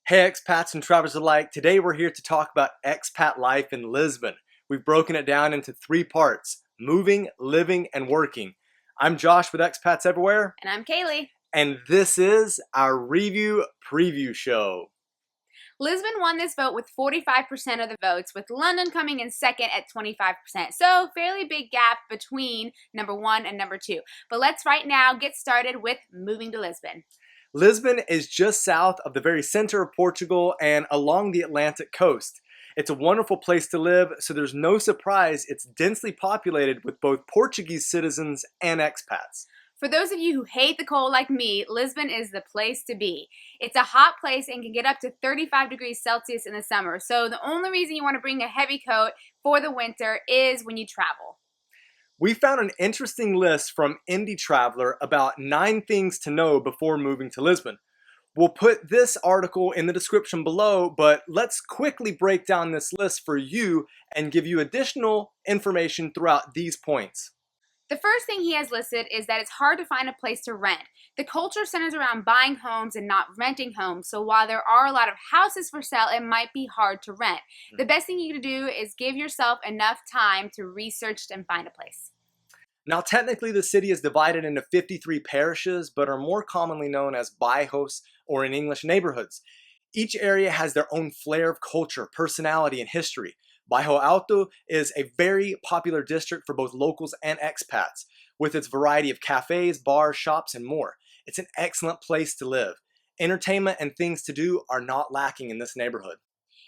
Hey expats and travelers alike, today we're here to talk about expat life in Lisbon. We've broken it down into three parts: moving, living, and working. I'm Josh with Expats Everywhere, And I'm Kaylee. and this is our review preview show. Lisbon won this vote with 45% of the votes, with London coming in second at 25%. So, fairly big gap between number one and number two. But let's right now get started with moving to Lisbon. Lisbon is just south of the very center of Portugal and along the Atlantic coast. It's a wonderful place to live, so there's no surprise it's densely populated with both Portuguese citizens and expats. For those of you who hate the cold like me, Lisbon is the place to be. It's a hot place and can get up to 35 degrees Celsius in the summer, so the only reason you want to bring a heavy coat for the winter is when you travel. We found an interesting list from Indie Traveler about 9 things to know before moving to Lisbon. We'll put this article in the description below, but let's quickly break down this list for you and give you additional information throughout these points. The first thing he has listed is that it's hard to find a place to rent. The culture centers around buying homes and not renting homes, so while there are a lot of houses for sale, it might be hard to rent. The best thing you can do is give yourself enough time to research and find a place. Now, technically, the city is divided into 53 parishes, but are more commonly known as bairros, or in English, neighborhoods. Each area has their own flair of culture, personality, and history. Bairro Alto is a very popular district for both locals and expats, with its variety of cafes, bars, shops, and more. It's an excellent place to live. Entertainment and things to do are not lacking in this neighborhood.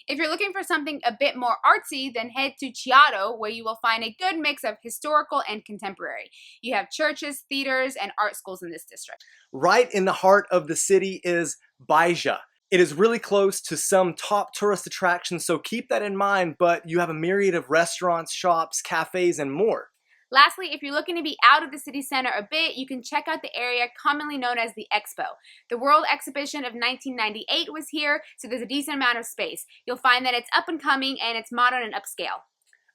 If you're looking for something a bit more artsy, then head to Chiado, where you will find a good mix of historical and contemporary. You have churches, theaters, and art schools in this district. Right in the heart of the city is Beja. It is really close to some top tourist attractions, so keep that in mind, but you have a myriad of restaurants, shops, cafes, and more. Lastly, if you're looking to be out of the city center a bit, you can check out the area commonly known as the Expo. The World Exhibition of 1998 was here, so there's a decent amount of space. You'll find that it's up and coming and it's modern and upscale.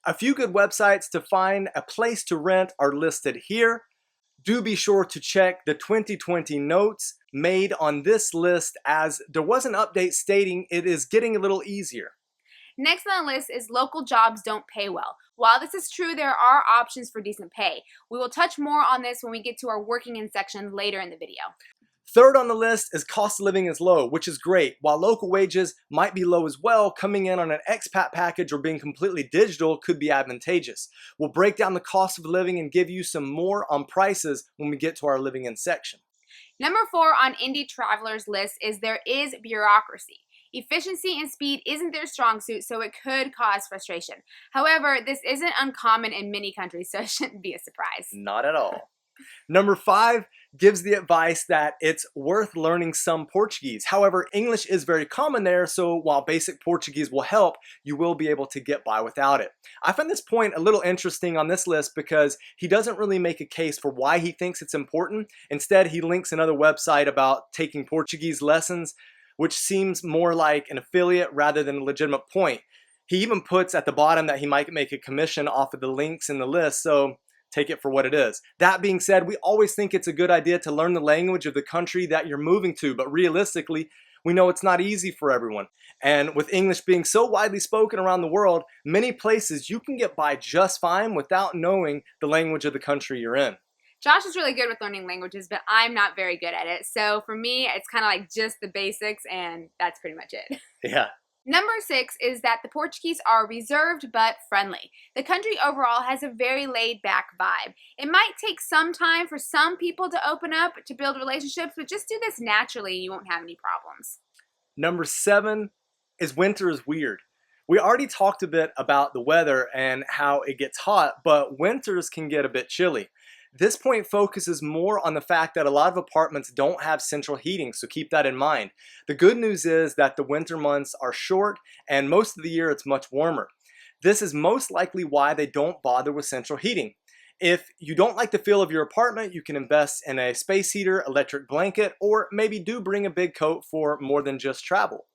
A few good websites to find a place to rent are listed here. Do be sure to check the 2020 notes made on this list, as there was an update stating it is getting a little easier. Next on the list is local jobs don't pay well. While this is true, there are options for decent pay. We will touch more on this when we get to our working in section later in the video. Third on the list is cost of living is low, which is great. While local wages might be low as well, coming in on an expat package or being completely digital could be advantageous. We'll break down the cost of living and give you some more on prices when we get to our living in section. Number 4 on Indie Traveler's list is there is bureaucracy. Efficiency and speed isn't their strong suit, so it could cause frustration. However, this isn't uncommon in many countries, so it shouldn't be a surprise. Not at all. Number 5 gives the advice that it's worth learning some Portuguese. However, English is very common there, so while basic Portuguese will help, you will be able to get by without it. I find this point a little interesting on this list because he doesn't really make a case for why he thinks it's important. Instead, he links another website about taking Portuguese lessons, which seems more like an affiliate rather than a legitimate point. He even puts at the bottom that he might make a commission off of the links in the list, so take it for what it is. That being said, we always think it's a good idea to learn the language of the country that you're moving to, but realistically, we know it's not easy for everyone. And with English being so widely spoken around the world, many places you can get by just fine without knowing the language of the country you're in. Josh is really good with learning languages, but I'm not very good at it. So for me, it's kind of like just the basics, and that's pretty much it. Yeah. Number 6 is that the Portuguese are reserved but friendly. The country overall has a very laid-back vibe. It might take some time for some people to open up, to build relationships, but just do this naturally and you won't have any problems. Number 7 is winter is weird. We already talked a bit about the weather and how it gets hot, but winters can get a bit chilly. This point focuses more on the fact that a lot of apartments don't have central heating, so keep that in mind. The good news is that the winter months are short and most of the year it's much warmer. This is most likely why they don't bother with central heating. If you don't like the feel of your apartment, you can invest in a space heater, electric blanket, or maybe do bring a big coat for more than just travel.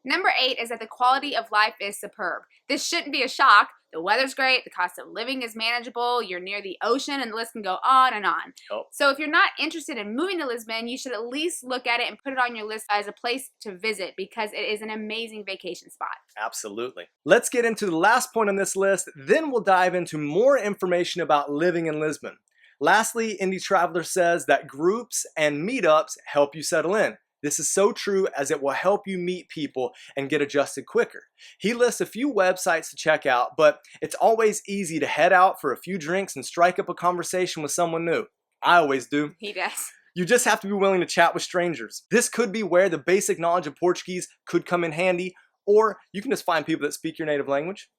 Number 8 is that the quality of life is superb. This shouldn't be a shock. The weather's great, the cost of living is manageable, you're near the ocean, and the list can go on and on. Yep. So if you're not interested in moving to Lisbon, you should at least look at it and put it on your list as a place to visit because it is an amazing vacation spot. Absolutely. Let's get into the last point on this list, then we'll dive into more information about living in Lisbon. Lastly, Indie Traveler says that groups and meetups help you settle in. This is so true as it will help you meet people and get adjusted quicker. He lists a few websites to check out, but it's always easy to head out for a few drinks and strike up a conversation with someone new. I always do. He does. You just have to be willing to chat with strangers. This could be where the basic knowledge of Portuguese could come in handy, or you can just find people that speak your native language.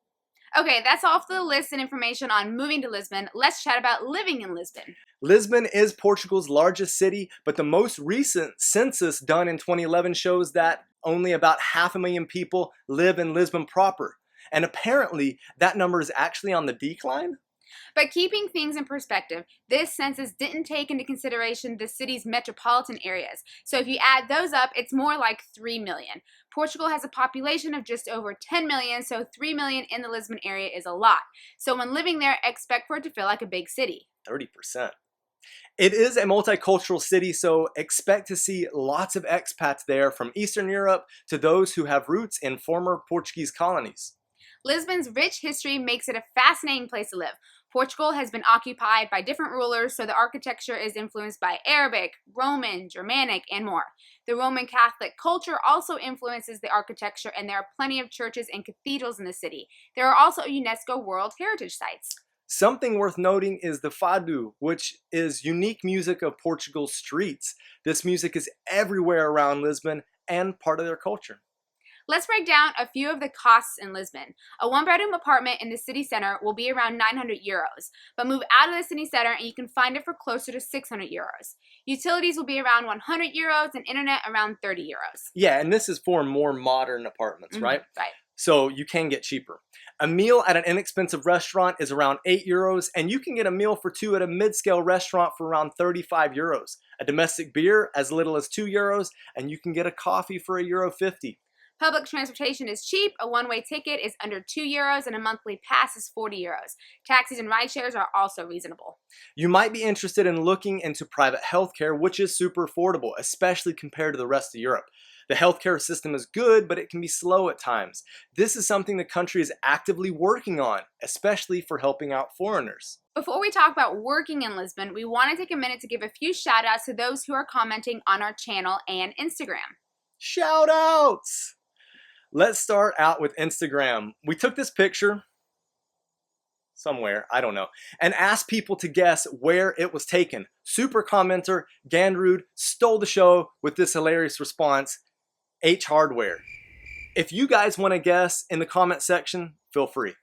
Okay, that's all for the list and information on moving to Lisbon. Let's chat about living in Lisbon. Lisbon is Portugal's largest city, but the most recent census done in 2011 shows that only about 500,000 people live in Lisbon proper. And apparently, that number is actually on the decline. But keeping things in perspective, this census didn't take into consideration the city's metropolitan areas. So if you add those up, it's more like 3 million. Portugal has a population of just over 10 million, so 3 million in the Lisbon area is a lot. So when living there, expect for it to feel like a big city. 30%. It is a multicultural city, so expect to see lots of expats there from Eastern Europe to those who have roots in former Portuguese colonies. Lisbon's rich history makes it a fascinating place to live. Portugal has been occupied by different rulers, so the architecture is influenced by Arabic, Roman, Germanic, and more. The Roman Catholic culture also influences the architecture, and there are plenty of churches and cathedrals in the city. There are also UNESCO World Heritage Sites. Something worth noting is the fado, which is unique music of Portugal's streets. This music is everywhere around Lisbon and part of their culture. Let's break down a few of the costs in Lisbon. A one-bedroom apartment in the city center will be around 900 euros, but move out of the city center and you can find it for closer to 600 euros. Utilities will be around 100 euros and internet around 30 euros. Yeah, and this is for more modern apartments, right? Right. So you can get cheaper. A meal at an inexpensive restaurant is around 8 euros, and you can get a meal for two at a mid-scale restaurant for around 35 euros. A domestic beer as little as 2 euros, and you can get a coffee for €1.50. Public transportation is cheap. A one-way ticket is under 2 euros and a monthly pass is 40 euros. Taxis and ride shares are also reasonable. You might be interested in looking into private healthcare, which is super affordable, especially compared to the rest of Europe. The healthcare system is good, but it can be slow at times. This is something the country is actively working on, especially for helping out foreigners. Before we talk about working in Lisbon, we want to take a minute to give a few shout outs to those who are commenting on our channel and Instagram. Shout outs! Let's start out with Instagram. We took this picture somewhere, I don't know, and asked people to guess where it was taken. Super commenter Gandrud stole the show with this hilarious response, H Hardware. If you guys want to guess in the comment section, feel free.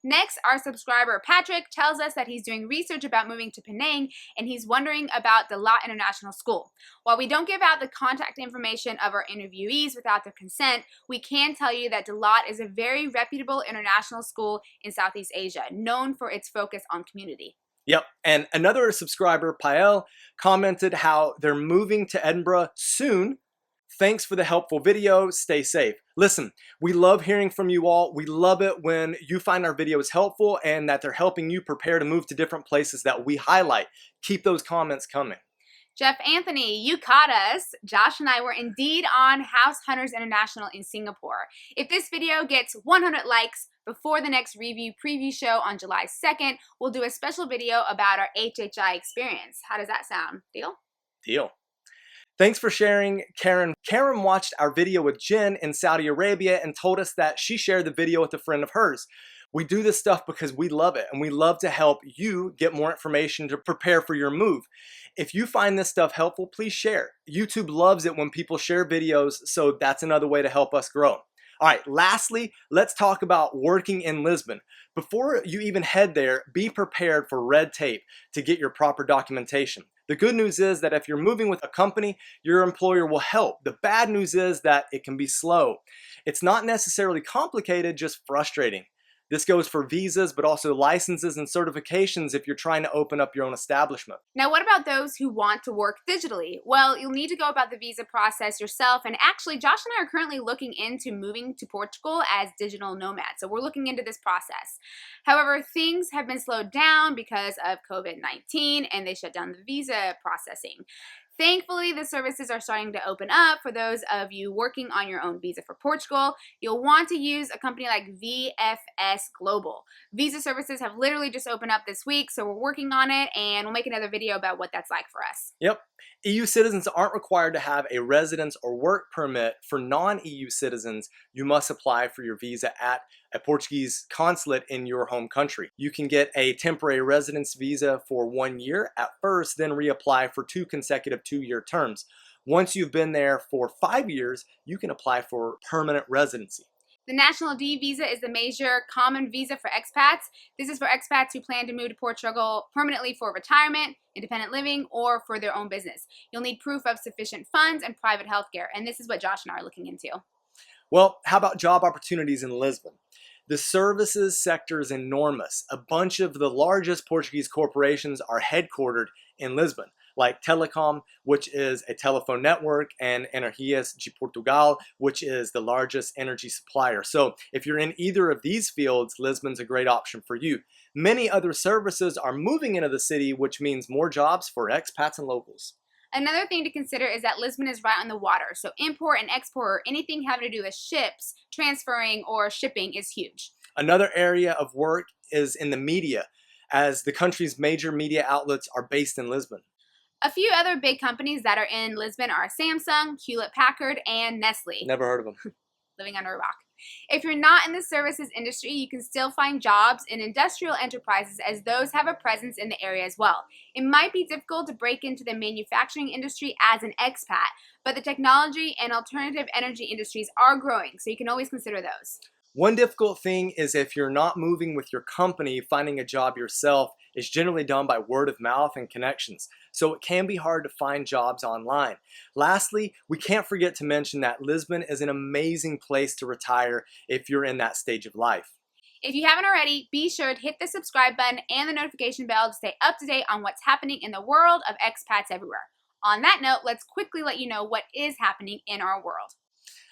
Next, our subscriber Patrick tells us that he's doing research about moving to Penang and he's wondering about the DeLaught International School. While we don't give out the contact information of our interviewees without their consent, we can tell you that DeLaught is a very reputable international school in Southeast Asia, known for its focus on community. Yep, and another subscriber, Pael, commented how they're moving to Edinburgh soon. Thanks for the helpful video. Stay safe. Listen, we love hearing from you all. We love it when you find our videos helpful and that they're helping you prepare to move to different places that we highlight. Keep those comments coming. Jeff Anthony, you caught us. Josh and I were indeed on House Hunters International in Singapore. If this video gets 100 likes before the next review preview show on July 2nd, we'll do a special video about our HHI experience. How does that sound? Deal? Deal. Thanks for sharing, Karen. Karen watched our video with Jen in Saudi Arabia and told us that she shared the video with a friend of hers. We do this stuff because we love it and we love to help you get more information to prepare for your move. If you find this stuff helpful, please share. YouTube loves it when people share videos, so that's another way to help us grow. All right, lastly, let's talk about working in Lisbon. Before you even head there, be prepared for red tape to get your proper documentation. The good news is that if you're moving with a company, your employer will help. The bad news is that it can be slow. It's not necessarily complicated, just frustrating. This goes for visas, but also licenses and certifications if you're trying to open up your own establishment. Now, what about those who want to work digitally? Well, you'll need to go about the visa process yourself. And actually, Josh and I are currently looking into moving to Portugal as digital nomads. So we're looking into this process. However, things have been slowed down because of COVID-19 and they shut down the visa processing. Thankfully, the services are starting to open up for those of you working on your own visa for Portugal. You'll want to use a company like VFS Global. Visa services have literally just opened up this week, so we're working on it, and we'll make another video about what that's like for us. Yep. EU citizens aren't required to have a residence or work permit. For non-EU citizens, you must apply for your visa at a Portuguese consulate in your home country. You can get a temporary residence visa for 1 year at first, then reapply for 2 consecutive 2-year terms. Once you've been there for 5 years, you can apply for permanent residency. The National D visa is the major common visa for expats. This is for expats who plan to move to Portugal permanently for retirement, independent living, or for their own business. You'll need proof of sufficient funds and private health care, and this is what Josh and I are looking into. Well, how about job opportunities in Lisbon? The services sector is enormous. A bunch of the largest Portuguese corporations are headquartered in Lisbon, like Telecom, which is a telephone network, and Energias de Portugal, which is the largest energy supplier. So if you're in either of these fields, Lisbon's a great option for you. Many other services are moving into the city, which means more jobs for expats and locals. Another thing to consider is that Lisbon is right on the water, so import and export or anything having to do with ships, transferring, or shipping is huge. Another area of work is in the media, as the country's major media outlets are based in Lisbon. A few other big companies that are in Lisbon are Samsung, Hewlett-Packard, and Nestle. Never heard of them. Living under a rock. If you're not in the services industry, you can still find jobs in industrial enterprises, as those have a presence in the area as well. It might be difficult to break into the manufacturing industry as an expat, but the technology and alternative energy industries are growing, so you can always consider those. One difficult thing is if you're not moving with your company, finding a job yourself is generally done by word of mouth and connections, so it can be hard to find jobs online. Lastly, we can't forget to mention that Lisbon is an amazing place to retire if you're in that stage of life. If you haven't already, be sure to hit the subscribe button and the notification bell to stay up to date on what's happening in the world of expats everywhere. On that note, let's quickly let you know what is happening in our world.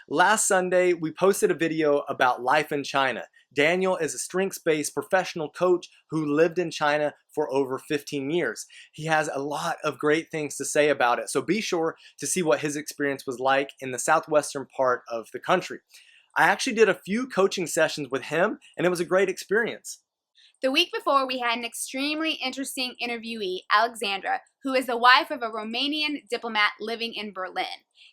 Last Sunday, we posted a video about life in China. Daniel is a strengths-based professional coach who lived in China for over 15 years. He has a lot of great things to say about it, so be sure to see what his experience was like in the southwestern part of the country. I actually did a few coaching sessions with him, and it was a great experience. The week before, we had an extremely interesting interviewee, Alexandra, who is the wife of a Romanian diplomat living in Berlin.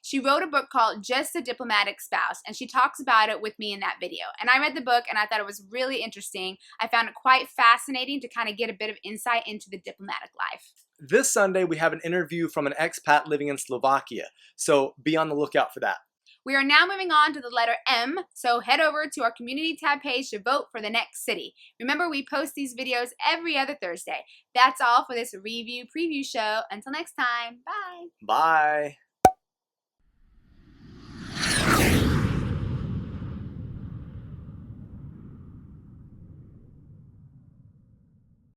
She wrote a book called Just a Diplomatic Spouse, and she talks about it with me in that video. And I read the book, and I thought it was really interesting. I found it quite fascinating to kind of get a bit of insight into the diplomatic life. This Sunday, we have an interview from an expat living in Slovakia, so be on the lookout for that. We are now moving on to the letter M, so head over to our community tab page to vote for the next city. Remember, we post these videos every other Thursday. That's all for this review preview show. Until next time, bye. Bye.